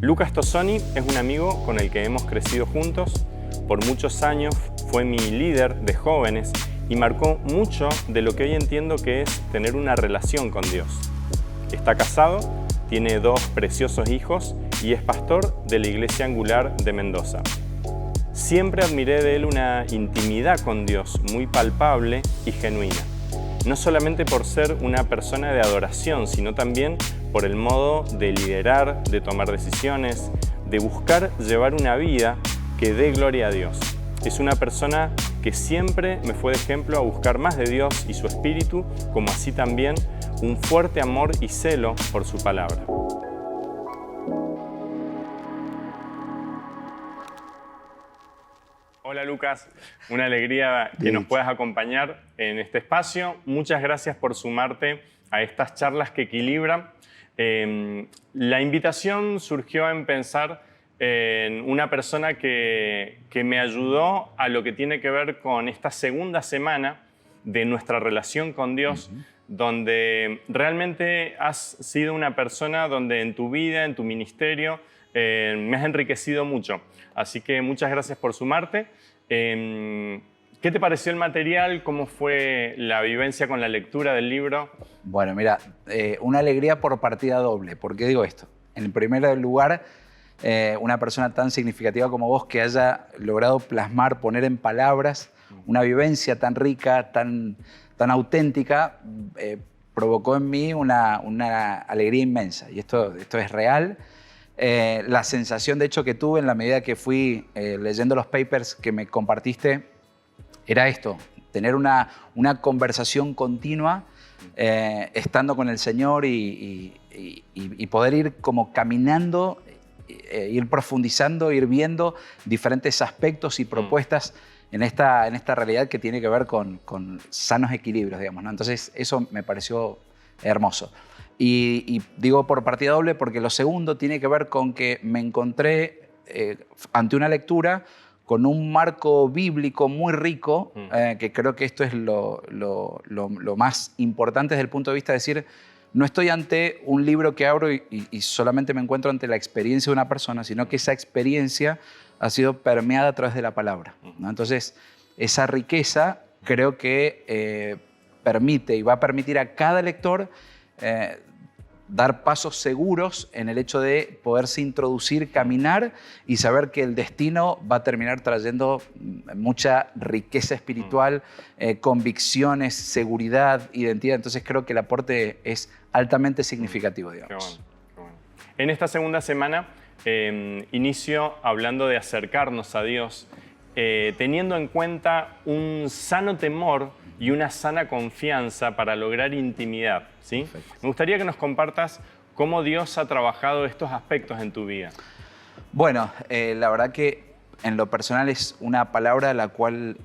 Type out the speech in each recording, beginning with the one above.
Lucas Tosoni es un amigo con el que hemos crecido juntos. Por muchos años fue mi líder de jóvenes y marcó mucho de lo que hoy entiendo que es tener una relación con Dios. Está casado, tiene 2 preciosos hijos y es pastor de la Iglesia Angular de Mendoza. Siempre admiré de él una intimidad con Dios muy palpable y genuina. No solamente por ser una persona de adoración, sino también por el modo de liderar, de tomar decisiones, de buscar llevar una vida que dé gloria a Dios. Es una persona que siempre me fue de ejemplo a buscar más de Dios y su espíritu, como así también un fuerte amor y celo por su palabra. Hola Lucas, una alegría que nos puedas acompañar en este espacio. Muchas gracias por sumarte a estas charlas que equilibran. La invitación surgió en pensar en una persona que me ayudó a lo que tiene que ver con esta segunda semana de nuestra relación con Dios, donde realmente has sido una persona donde en tu vida, en tu ministerio, me has enriquecido mucho. Así que muchas gracias por sumarte. ¿Qué te pareció el material? ¿Cómo fue la vivencia con la lectura del libro? Bueno, mira, una alegría por partida doble. ¿Por qué digo esto? En primer lugar, una persona tan significativa como vos que haya logrado plasmar, poner en palabras una vivencia tan rica, tan auténtica, provocó en mí una alegría inmensa. Y esto es real. La sensación, de hecho, que tuve en la medida que fui leyendo los papers que me compartiste era esto, tener una conversación continua estando con el Señor y poder ir como caminando, ir profundizando, ir viendo diferentes aspectos y propuestas en esta realidad que tiene que ver con sanos equilibrios, digamos, ¿no? Entonces eso me pareció hermoso. Y digo por partida doble porque lo segundo tiene que ver con que me encontré ante una lectura con un marco bíblico muy rico, que creo que esto es lo más importante desde el punto de vista de decir, no estoy ante un libro que abro y solamente me encuentro ante la experiencia de una persona, sino que esa experiencia ha sido permeada a través de la palabra, ¿no? Entonces, esa riqueza creo que permite y va a permitir a cada lector dar pasos seguros en el hecho de poderse introducir, caminar y saber que el destino va a terminar trayendo mucha riqueza espiritual, convicciones, seguridad, identidad. Entonces creo que el aporte es altamente significativo, digamos. Qué bueno, qué bueno. En esta segunda semana inicio hablando de acercarnos a Dios, teniendo en cuenta un sano temor y una sana confianza para lograr intimidad, ¿sí? Me gustaría que nos compartas cómo Dios ha trabajado estos aspectos en tu vida. Bueno, la verdad que en lo personal es una palabra la cual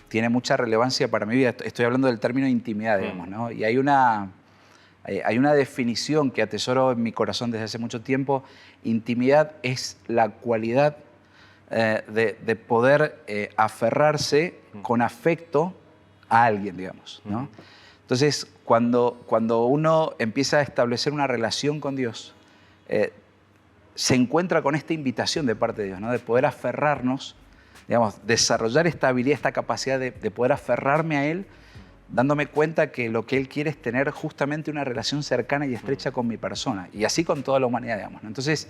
tiene mucha relevancia para mi vida. Estoy hablando del término intimidad, digamos, ¿no? Y hay una definición que atesoro en mi corazón desde hace mucho tiempo. Intimidad es la cualidad de poder aferrarse con afecto a alguien, digamos, ¿no? Entonces, cuando uno empieza a establecer una relación con Dios, se encuentra con esta invitación de parte de Dios, ¿no? De poder aferrarnos, digamos, desarrollar esta habilidad, esta capacidad de poder aferrarme a Él, dándome cuenta que lo que Él quiere es tener justamente una relación cercana y estrecha con mi persona, y así con toda la humanidad, digamos, ¿no? Entonces,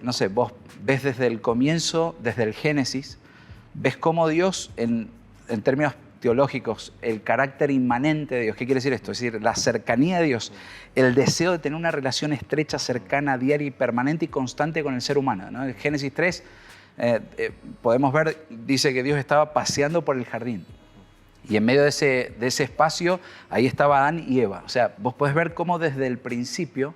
no sé, vos ves desde el comienzo, desde el Génesis, ves cómo Dios, en términos teológicos, el carácter inmanente de Dios. ¿Qué quiere decir esto? Es decir, la cercanía de Dios, el deseo de tener una relación estrecha, cercana, diaria y permanente y constante con el ser humano, ¿no? En Génesis 3 podemos ver, dice que Dios estaba paseando por el jardín y en medio de ese espacio ahí estaba Adán y Eva. O sea, vos podés ver cómo desde el principio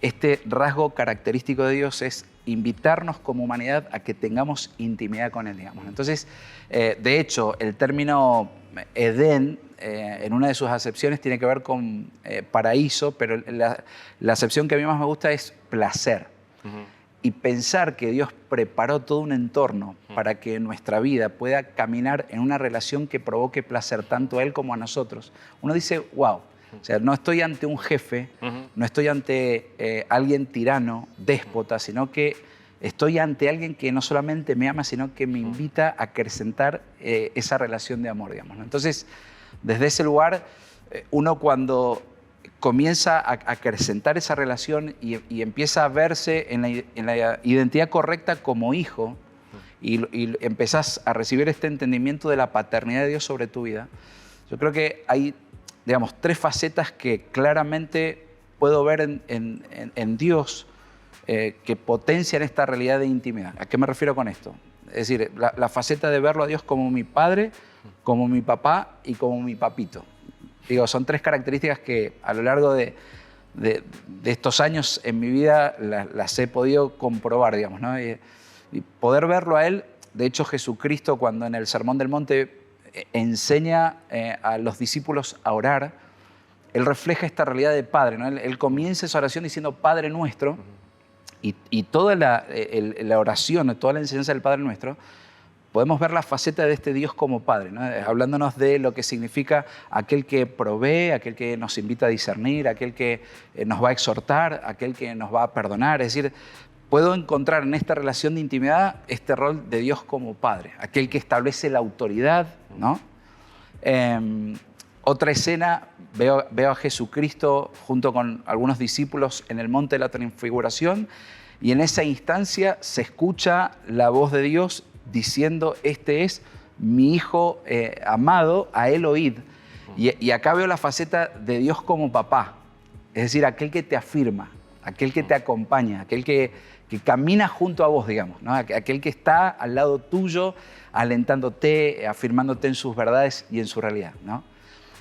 este rasgo característico de Dios es invitarnos como humanidad a que tengamos intimidad con Él, digamos. Entonces, de hecho, el término Edén, en una de sus acepciones, tiene que ver con paraíso, pero la acepción que a mí más me gusta es placer. Y pensar que Dios preparó todo un entorno para que nuestra vida pueda caminar en una relación que provoque placer tanto a Él como a nosotros. Uno dice, wow, O sea, no estoy ante un jefe, no estoy ante alguien tirano, déspota, sino que estoy ante alguien que no solamente me ama, sino que me invita a acrecentar esa relación de amor, digamos, ¿no? Entonces, desde ese lugar, uno cuando comienza a acrecentar esa relación y empieza a verse en la identidad correcta como hijo y empezás a recibir este entendimiento de la paternidad de Dios sobre tu vida, yo creo que hay, digamos, 3 facetas que claramente puedo ver en Dios que potencian esta realidad de intimidad. ¿A qué me refiero con esto? Es decir, la faceta de verlo a Dios como mi padre, como mi papá y como mi papito. Digo, son 3 características que a lo largo de estos años en mi vida las he podido comprobar, digamos, ¿no? Y poder verlo a Él. De hecho, Jesucristo, cuando en el Sermón del Monte enseña a los discípulos a orar, Él refleja esta realidad de Padre, ¿no? Él comienza esa oración diciendo Padre Nuestro, y toda la oración, toda la enseñanza del Padre Nuestro, podemos ver la faceta de este Dios como Padre, ¿no? Hablándonos de lo que significa aquel que provee, aquel que nos invita a discernir, aquel que nos va a exhortar, aquel que nos va a perdonar. Es decir, puedo encontrar en esta relación de intimidad este rol de Dios como Padre, aquel que establece la autoridad, ¿no? Otra escena, veo a Jesucristo junto con algunos discípulos en el monte de la transfiguración, y en esa instancia se escucha la voz de Dios diciendo, este es mi Hijo amado, a Él oíd. Y acá veo la faceta de Dios como papá, es decir, aquel que te afirma, aquel que te acompaña, aquel que camina junto a vos, digamos, ¿no? Aquel que está al lado tuyo, alentándote, afirmándote en sus verdades y en su realidad, ¿no?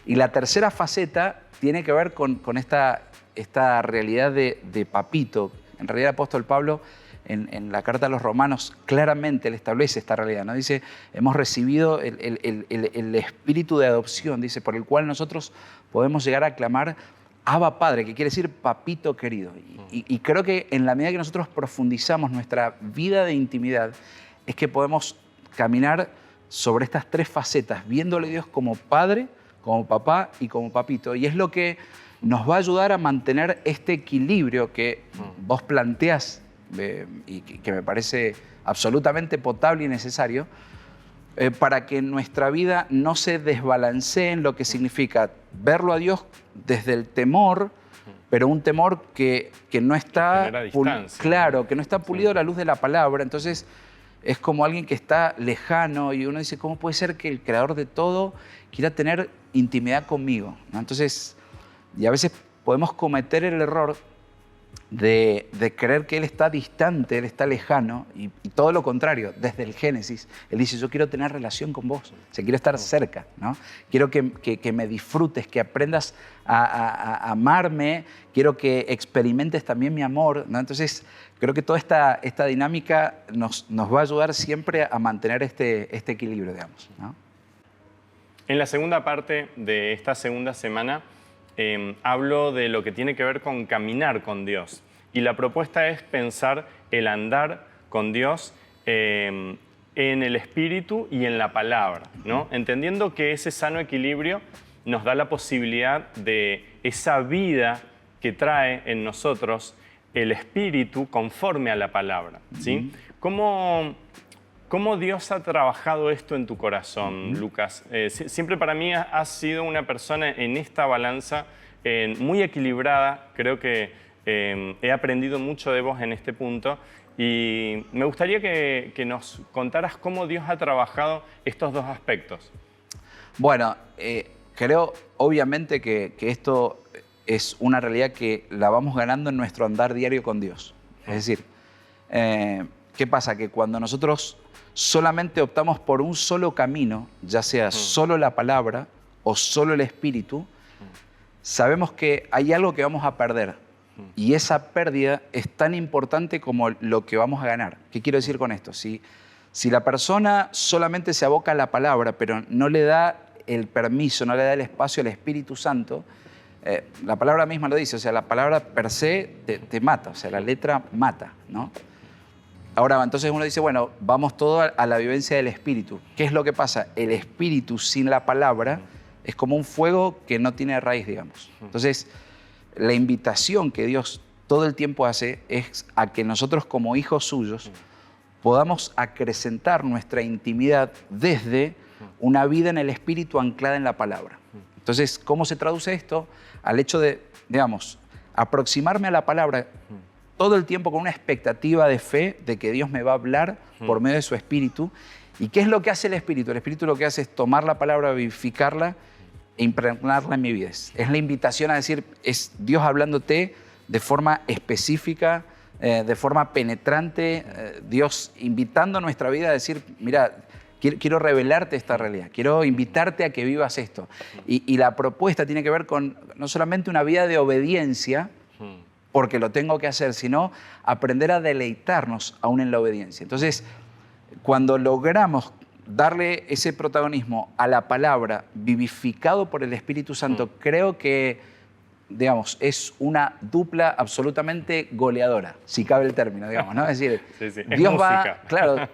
Y la tercera faceta tiene que ver con esta realidad de papito. En realidad el apóstol Pablo en la carta a los Romanos claramente él establece esta realidad, ¿no? Dice, hemos recibido el espíritu de adopción, dice, por el cual nosotros podemos llegar a clamar Abba Padre, que quiere decir papito querido. Y creo que en la medida que nosotros profundizamos nuestra vida de intimidad, es que podemos caminar sobre estas 3 facetas, viéndole a Dios como Padre, como papá y como papito. Y es lo que nos va a ayudar a mantener este equilibrio que vos planteás y que me parece absolutamente potable y necesario, para que nuestra vida no se desbalancee en lo que significa verlo a Dios desde el temor, pero un temor que no está claro, que no está pulido a la luz de la palabra. Entonces es como alguien que está lejano y uno dice, ¿cómo puede ser que el creador de todo quiera tener intimidad conmigo, ¿no? Entonces, y a veces podemos cometer el error de creer que Él está distante, Él está lejano, y todo lo contrario, desde el Génesis, Él dice, yo quiero tener relación con vos, o sea, quiero estar cerca, ¿no? Quiero que me disfrutes, que aprendas a amarme, quiero que experimentes también mi amor, ¿no? Entonces, creo que toda esta dinámica nos va a ayudar siempre a mantener este equilibrio, digamos, ¿no? En la segunda parte de esta segunda semana hablo de lo que tiene que ver con caminar con Dios. Y la propuesta es pensar el andar con Dios en el Espíritu y en la palabra, ¿no? Entendiendo que ese sano equilibrio nos da la posibilidad de esa vida que trae en nosotros el Espíritu conforme a la palabra, ¿sí? ¿Cómo Dios ha trabajado esto en tu corazón, Lucas? Siempre para mí has sido una persona en esta balanza muy equilibrada. Creo que he aprendido mucho de vos en este punto y me gustaría que nos contaras cómo Dios ha trabajado estos 2 aspectos. Bueno, creo obviamente que esto es una realidad que la vamos ganando en nuestro andar diario con Dios. Es decir, ¿qué pasa? Que cuando nosotros solamente optamos por un solo camino, ya sea solo la palabra o solo el Espíritu, sabemos que hay algo que vamos a perder. Y esa pérdida es tan importante como lo que vamos a ganar. ¿Qué quiero decir con esto? Si la persona solamente se aboca a la palabra, pero no le da el permiso, no le da el espacio al Espíritu Santo, la palabra misma lo dice, o sea, la palabra per se te mata, o sea, la letra mata, ¿no? Ahora, entonces uno dice, bueno, vamos todo a la vivencia del Espíritu. ¿Qué es lo que pasa? El Espíritu sin la palabra es como un fuego que no tiene raíz, digamos. Entonces, la invitación que Dios todo el tiempo hace es a que nosotros como hijos suyos podamos acrecentar nuestra intimidad desde una vida en el Espíritu anclada en la palabra. Entonces, ¿cómo se traduce esto? Al hecho de, digamos, aproximarme a la palabra todo el tiempo con una expectativa de fe de que Dios me va a hablar por medio de su Espíritu. ¿Y qué es lo que hace el Espíritu? El Espíritu lo que hace es tomar la palabra, vivificarla e impregnarla en mi vida. Es la invitación a decir, es Dios hablándote de forma específica, de forma penetrante, Dios invitando a nuestra vida a decir, mira, quiero revelarte esta realidad, quiero invitarte a que vivas esto. Y la propuesta tiene que ver con no solamente una vida de obediencia, porque lo tengo que hacer, sino aprender a deleitarnos aún en la obediencia. Entonces, cuando logramos darle ese protagonismo a la palabra vivificado por el Espíritu Santo, creo que, digamos, es una dupla absolutamente goleadora, si cabe el término, digamos, ¿no? Es decir, sí, sí. Dios es va, música. claro,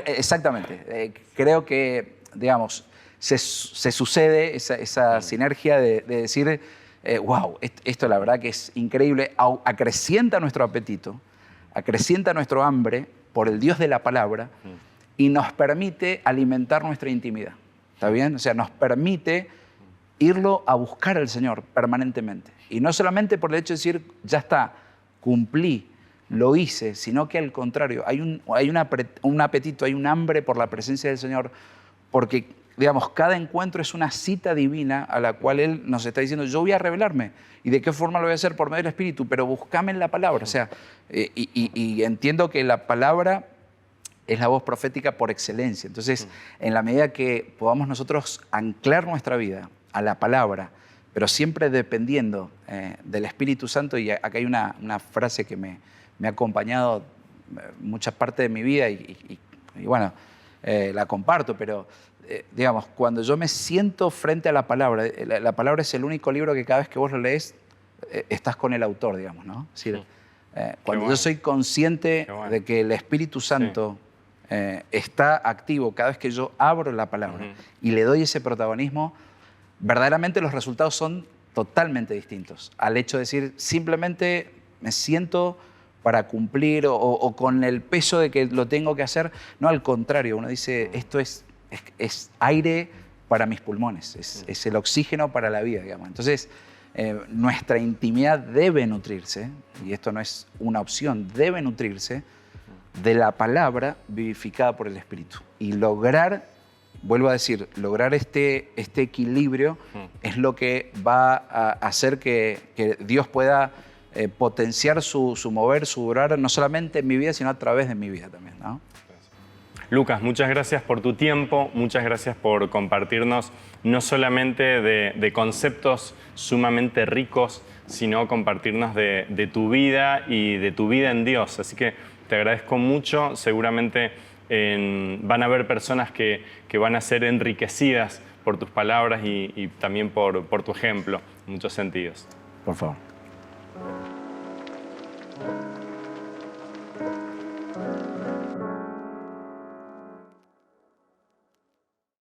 exactamente. Creo que, digamos, se sucede esa sinergia de decir, wow, esto la verdad que es increíble, acrecienta nuestro apetito, acrecienta nuestro hambre por el Dios de la palabra y nos permite alimentar nuestra intimidad, ¿está bien? O sea, nos permite irlo a buscar al Señor permanentemente. Y no solamente por el hecho de decir, ya está, cumplí, lo hice, sino que al contrario, hay un apetito, hay un hambre por la presencia del Señor, porque, digamos, cada encuentro es una cita divina a la cual Él nos está diciendo, yo voy a revelarme. ¿Y de qué forma lo voy a hacer? Por medio del Espíritu, pero buscame en la palabra. O sea, y entiendo que la palabra es la voz profética por excelencia. Entonces, en la medida que podamos nosotros anclar nuestra vida a la palabra, pero siempre dependiendo del Espíritu Santo, y acá hay una frase que me ha acompañado mucha parte de mi vida y bueno, la comparto, pero digamos, cuando yo me siento frente a la palabra es el único libro que cada vez que vos lo lees, estás con el autor, digamos, ¿no? Es decir, cuando yo soy consciente de que el Espíritu Santo está activo cada vez que yo abro la palabra y le doy ese protagonismo, verdaderamente los resultados son totalmente distintos al hecho de decir simplemente me siento para cumplir o con el peso de que lo tengo que hacer. No, al contrario, uno dice esto es aire para mis pulmones, es el oxígeno para la vida, digamos. Entonces, nuestra intimidad debe nutrirse, y esto no es una opción, debe nutrirse de la palabra vivificada por el Espíritu. Y lograr, vuelvo a decir, lograr este equilibrio es lo que va a hacer que Dios pueda potenciar su mover, su obrar, no solamente en mi vida, sino a través de mi vida también, ¿no? Lucas, muchas gracias por tu tiempo, muchas gracias por compartirnos no solamente de conceptos sumamente ricos, sino compartirnos de tu vida y de tu vida en Dios. Así que te agradezco mucho. Seguramente van a haber personas que van a ser enriquecidas por tus palabras y también por tu ejemplo, en muchos sentidos. Por favor.